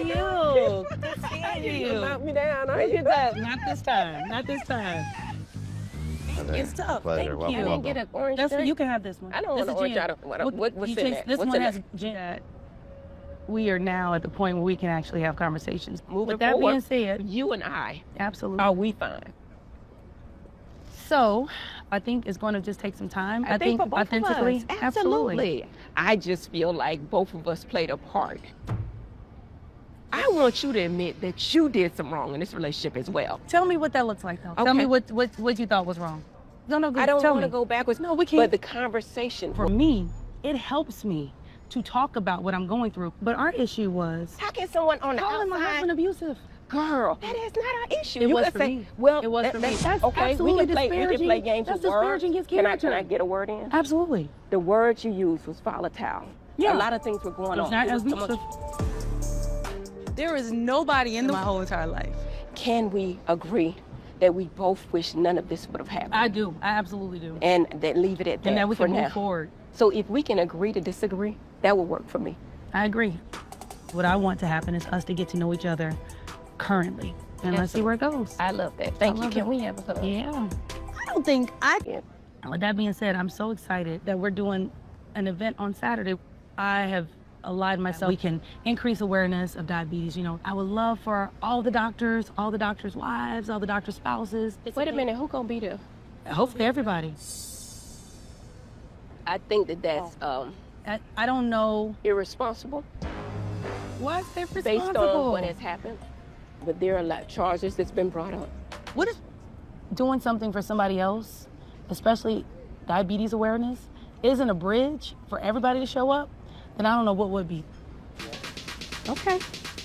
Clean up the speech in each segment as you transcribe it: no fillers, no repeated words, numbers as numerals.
you? Good seeing you. Knock me down. Where you at? Not this time. Not this time. It's tough. Pleasure. Thank Welcome, you. I didn't get an orange. That's drink. you can have this one. I don't want an orange. I don't, what's in that? This What's one in has that? gin. We are now at the point where we can actually have conversations. Moving With that forward, being said, you and I, absolutely. are we fine? So, I think it's going to just take some time. I think for both authentically, of us. absolutely. I just feel like both of us played a part. I want you to admit that you did some wrong in this relationship as well. Tell me what that looks like, though. Okay. Tell me what you thought was wrong. No, I don't tell want to me. go backwards. No, we can't. But the conversation. For me, it helps me to talk about what I'm going through. But our issue was How can someone on the calling my outside, husband abusive. girl, that is not our issue. It You was could for say, me. well, It was for me. that's Okay, okay. We can disparaging. play games That's with words. disparaging his Can character. I get a word in? Absolutely. The word you used was volatile. Yeah. A lot of things were going It's on. not It was so abusive. much- There is nobody in my whole entire life. Can we agree that we both wish none of this would have happened? I do. I absolutely do. And that leave it at that And that we for can now. move forward. So if we can agree to disagree, that would work for me. I agree. What I want to happen is us to get to know each other currently. And let's see where it goes. I love that. Thank you. love Can it. we have a hug? Yeah. I don't think I Yeah. With that being said, I'm so excited that we're doing an event on Saturday. I have allied myself. We can increase awareness of diabetes. You know, I would love for all the doctors' wives, all the doctors' spouses. Wait a minute. Who gonna be there? Hopefully everybody. I think that that's I don't know. irresponsible What's their based responsible? on what has happened. But there are a lot of charges that's been brought up. What if doing something for somebody else, especially diabetes awareness, isn't a bridge for everybody to show up? Then I don't know what would be. Okay,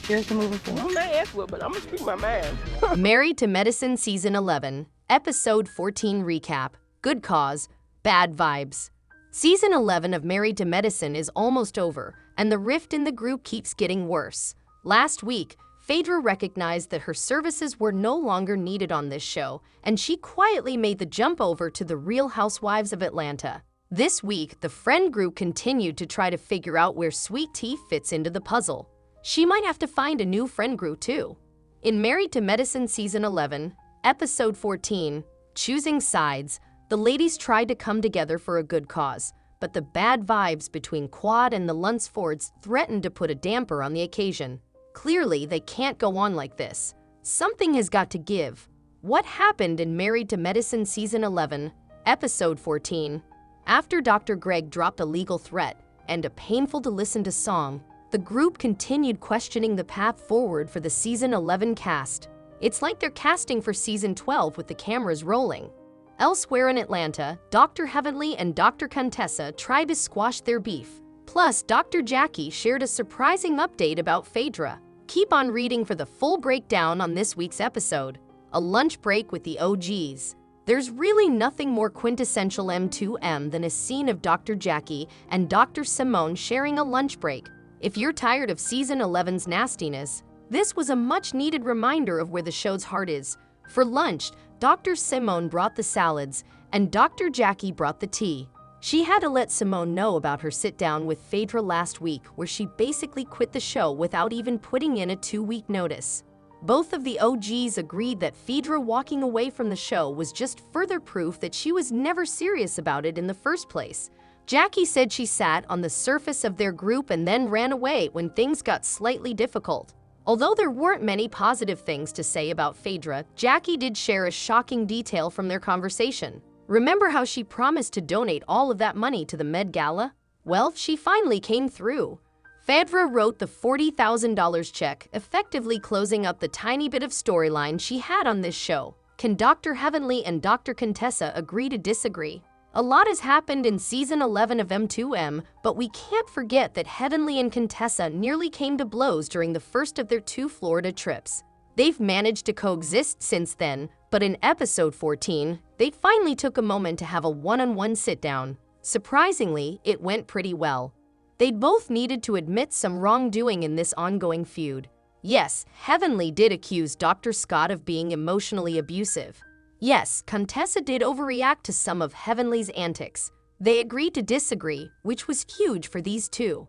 here's the moving forward. I'm not asking, but I'm gonna speak my mind. Married to Medicine Season 11, Episode 14 Recap, Good Cause, Bad Vibes. Season 11 of Married to Medicine is almost over, and the rift in the group keeps getting worse. Last week, Phaedra recognized that her services were no longer needed on this show, and she quietly made the jump over to the Real Housewives of Atlanta. This week, the friend group continued to try to figure out where Sweet Tea fits into the puzzle. She might have to find a new friend group too. In Married to Medicine Season 11, Episode 14, Choosing Sides, the ladies tried to come together for a good cause, but the bad vibes between Quad and the Luncefords threatened to put a damper on the occasion. Clearly, they can't go on like this. Something has got to give. What happened in Married to Medicine Season 11, Episode 14? After Dr. Greg dropped a legal threat and a painful-to-listen-to song, the group continued questioning the path forward for the Season 11 cast. It's like they're casting for Season 12 with the cameras rolling. Elsewhere in Atlanta, Dr. Heavenly and Dr. Contessa tried to squash their beef. Plus, Dr. Jackie shared a surprising update about Phaedra. Keep on reading for the full breakdown on this week's episode. A lunch break with the OGs. There's really nothing more quintessential M2M than a scene of Dr. Jackie and Dr. Simone sharing a lunch break. If you're tired of Season 11's nastiness, this was a much-needed reminder of where the show's heart is. For lunch, Dr. Simone brought the salads, and Dr. Jackie brought the tea. She had to let Simone know about her sit-down with Phaedra last week, where she basically quit the show without even putting in a 2-week notice. Both of the OGs agreed that Phaedra walking away from the show was just further proof that she was never serious about it in the first place. Jackie said she sat on the surface of their group and then ran away when things got slightly difficult. Although there weren't many positive things to say about Phaedra, Jackie did share a shocking detail from their conversation. Remember how she promised to donate all of that money to the Med Gala? Well, she finally came through. Phaedra wrote the $40,000 check, effectively closing up the tiny bit of storyline she had on this show. Can Dr. Heavenly and Dr. Contessa agree to disagree? A lot has happened in Season 11 of M2M, but we can't forget that Heavenly and Contessa nearly came to blows during the first of their 2 Florida trips. They've managed to coexist since then, but in Episode 14, they finally took a moment to have a one-on-one sit-down. Surprisingly, it went pretty well. They'd both needed to admit some wrongdoing in this ongoing feud. Yes, Heavenly did accuse Dr. Scott of being emotionally abusive. Yes, Contessa did overreact to some of Heavenly's antics. They agreed to disagree, which was huge for these two.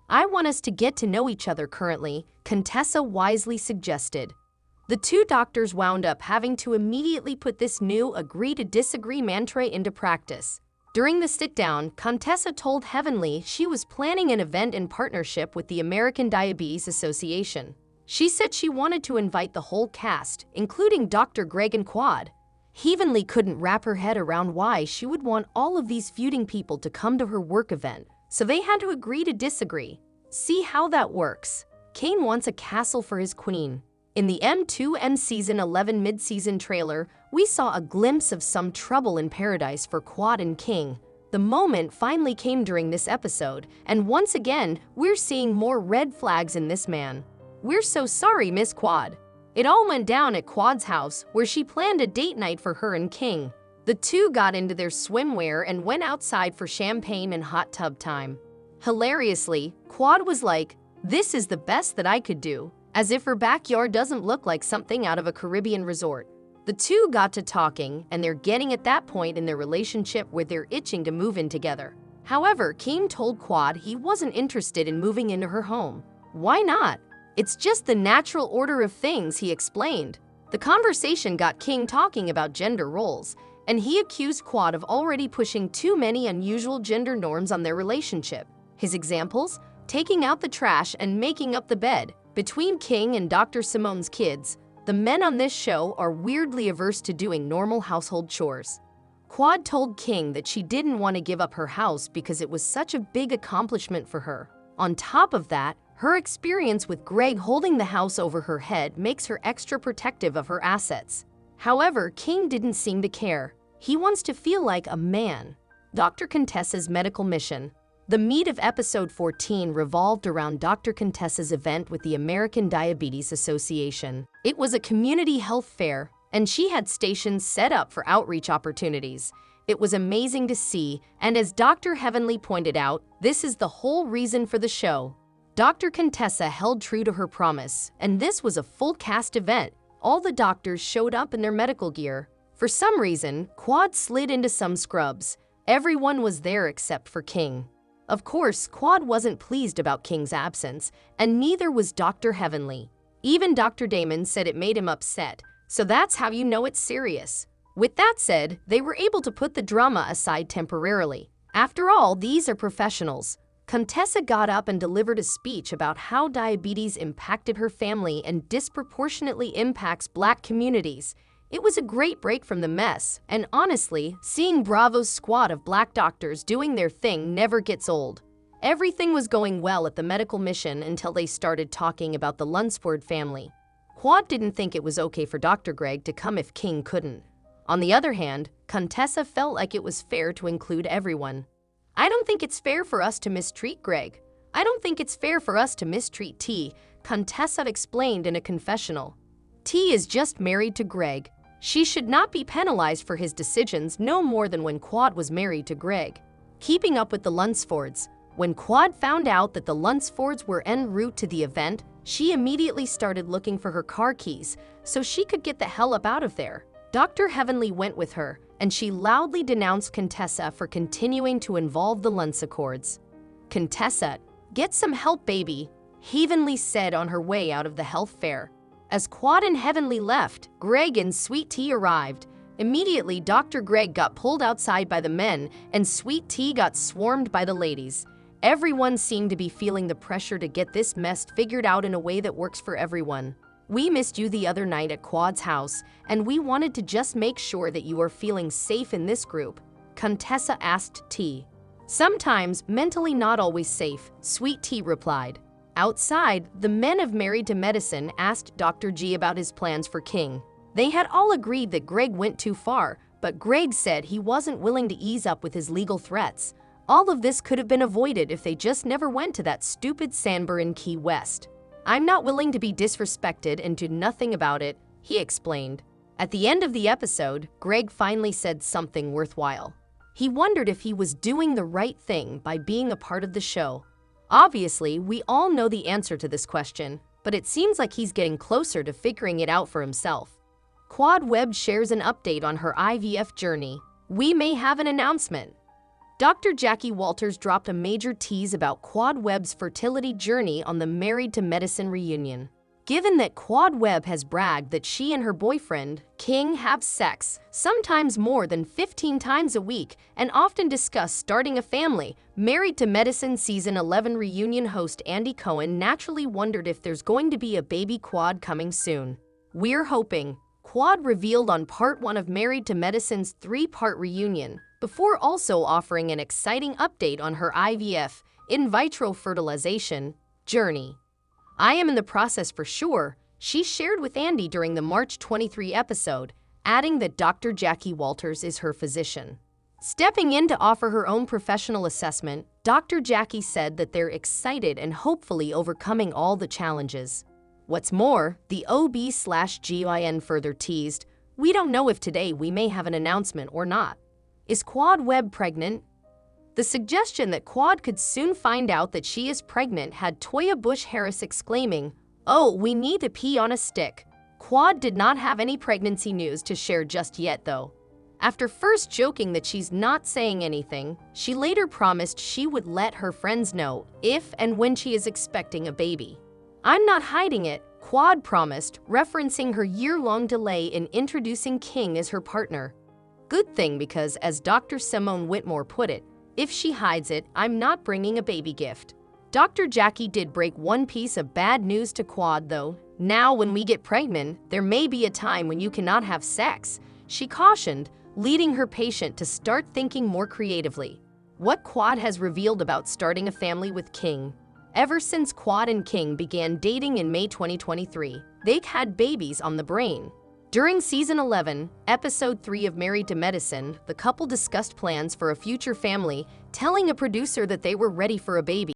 "I want us to get to know each other currently," Contessa wisely suggested. The two doctors wound up having to immediately put this new agree to disagree mantra into practice. During the sit-down, Contessa told Heavenly she was planning an event in partnership with the American Diabetes Association. She said she wanted to invite the whole cast, including Dr. Greg and Quad. Heavenly couldn't wrap her head around why she would want all of these feuding people to come to her work event, so they had to agree to disagree. See how that works. King wants a castle for his queen. In the M2M Season 11 mid-season trailer, we saw a glimpse of some trouble in paradise for Quad and King. The moment finally came during this episode, and once again, we're seeing more red flags in this man. "We're so sorry, Miss Quad." It all went down at Quad's house, where she planned a date night for her and King. The two got into their swimwear and went outside for champagne and hot tub time. Hilariously, Quad was like, "This is the best that I could do," as if her backyard doesn't look like something out of a Caribbean resort. The two got to talking, and they're getting at that point in their relationship where they're itching to move in together. However, King told Quad he wasn't interested in moving into her home. Why not? It's just the natural order of things, he explained. The conversation got King talking about gender roles, and he accused Quad of already pushing too many unusual gender norms on their relationship. His examples? Taking out the trash and making up the bed. Between King and Dr. Simone's kids, the men on this show are weirdly averse to doing normal household chores. Quad told King that she didn't want to give up her house because it was such a big accomplishment for her. On top of that, her experience with Greg holding the house over her head makes her extra protective of her assets. However, King didn't seem to care. He wants to feel like a man. Dr. Contessa's medical mission. The meat of episode 14 revolved around Dr. Contessa's event with the American Diabetes Association. It was a community health fair, and she had stations set up for outreach opportunities. It was amazing to see, and as Dr. Heavenly pointed out, this is the whole reason for the show. Dr. Contessa held true to her promise, and this was a full cast event. All the doctors showed up in their medical gear. For some reason, Quad slid into some scrubs. Everyone was there except for King. Of course, Quad wasn't pleased about King's absence, and neither was Dr. Heavenly. Even Dr. Damon said it made him upset, so that's how you know it's serious. With that said, they were able to put the drama aside temporarily. After all, these are professionals. Contessa got up and delivered a speech about how diabetes impacted her family and disproportionately impacts Black communities. It was a great break from the mess, and honestly, seeing Bravo's squad of Black doctors doing their thing never gets old. Everything was going well at the medical mission until they started talking about the Lunceford family. Quad didn't think it was okay for Dr. Greg to come if King couldn't. On the other hand, Contessa felt like it was fair to include everyone. "I don't think it's fair for us to mistreat Greg. I don't think it's fair for us to mistreat T," Contessa explained in a confessional. T is just married to Greg. She should not be penalized for his decisions no more than when Quad was married to Greg. Keeping up with the Luncefords. When Quad found out that the Luncefords were en route to the event, she immediately started looking for her car keys so she could get the hell up out of there. Dr. Heavenly went with her, and she loudly denounced Contessa for continuing to involve the Luncefords. "Contessa, get some help, baby," Heavenly said on her way out of the health fair. As Quad and Heavenly left, Greg and Sweet Tea arrived. Immediately, Dr. Greg got pulled outside by the men, and Sweet Tea got swarmed by the ladies. Everyone seemed to be feeling the pressure to get this mess figured out in a way that works for everyone. "We missed you the other night at Quad's house, and we wanted to just make sure that you are feeling safe in this group," Contessa asked T. "Sometimes, mentally not always safe," Sweet Tea replied. Outside, the men of Married to Medicine asked Dr. G about his plans for King. They had all agreed that Greg went too far, but Greg said he wasn't willing to ease up with his legal threats. All of this could have been avoided if they just never went to that stupid sandbar in Key West. "I'm not willing to be disrespected and do nothing about it," he explained. At the end of the episode, Greg finally said something worthwhile. He wondered if he was doing the right thing by being a part of the show. Obviously, we all know the answer to this question, but it seems like he's getting closer to figuring it out for himself. Quad Web shares an update on her IVF journey. "We may have an announcement." Dr. Jackie Walters dropped a major tease about Quad Web's fertility journey on the Married to Medicine reunion. Given that Quad Web has bragged that she and her boyfriend, King, have sex, sometimes more than 15 times a week, and often discuss starting a family, Married to Medicine Season 11 reunion host Andy Cohen naturally wondered if there's going to be a baby Quad coming soon. "We're hoping," Quad revealed on Part 1 of Married to Medicine's 3-part reunion, before also offering an exciting update on her IVF, in vitro fertilization, journey. "I am in the process for sure," she shared with Andy during the March 23 episode, adding that Dr. Jackie Walters is her physician. Stepping in to offer her own professional assessment, Dr. Jackie said that they're excited and hopefully overcoming all the challenges. What's more, the OB/GYN further teased, "We don't know if today we may have an announcement or not. Is Quad Web pregnant?" The suggestion that Quad could soon find out that she is pregnant had Toya Bush-Harris exclaiming, "Oh, we need to pee on a stick." Quad did not have any pregnancy news to share just yet, though. After first joking that she's not saying anything, she later promised she would let her friends know if and when she is expecting a baby. "I'm not hiding it," Quad promised, referencing her year-long delay in introducing King as her partner. Good thing because, as Dr. Simone Whitmore put it, "If she hides it, I'm not bringing a baby gift." Dr. Jackie did break one piece of bad news to Quad, though. "Now, when we get pregnant, there may be a time when you cannot have sex," she cautioned, leading her patient to start thinking more creatively. What Quad has revealed about starting a family with King. Ever since Quad and King began dating in May 2023, they've had babies on the brain. During Season 11, Episode 3 of Married to Medicine, the couple discussed plans for a future family, telling a producer that they were ready for a baby.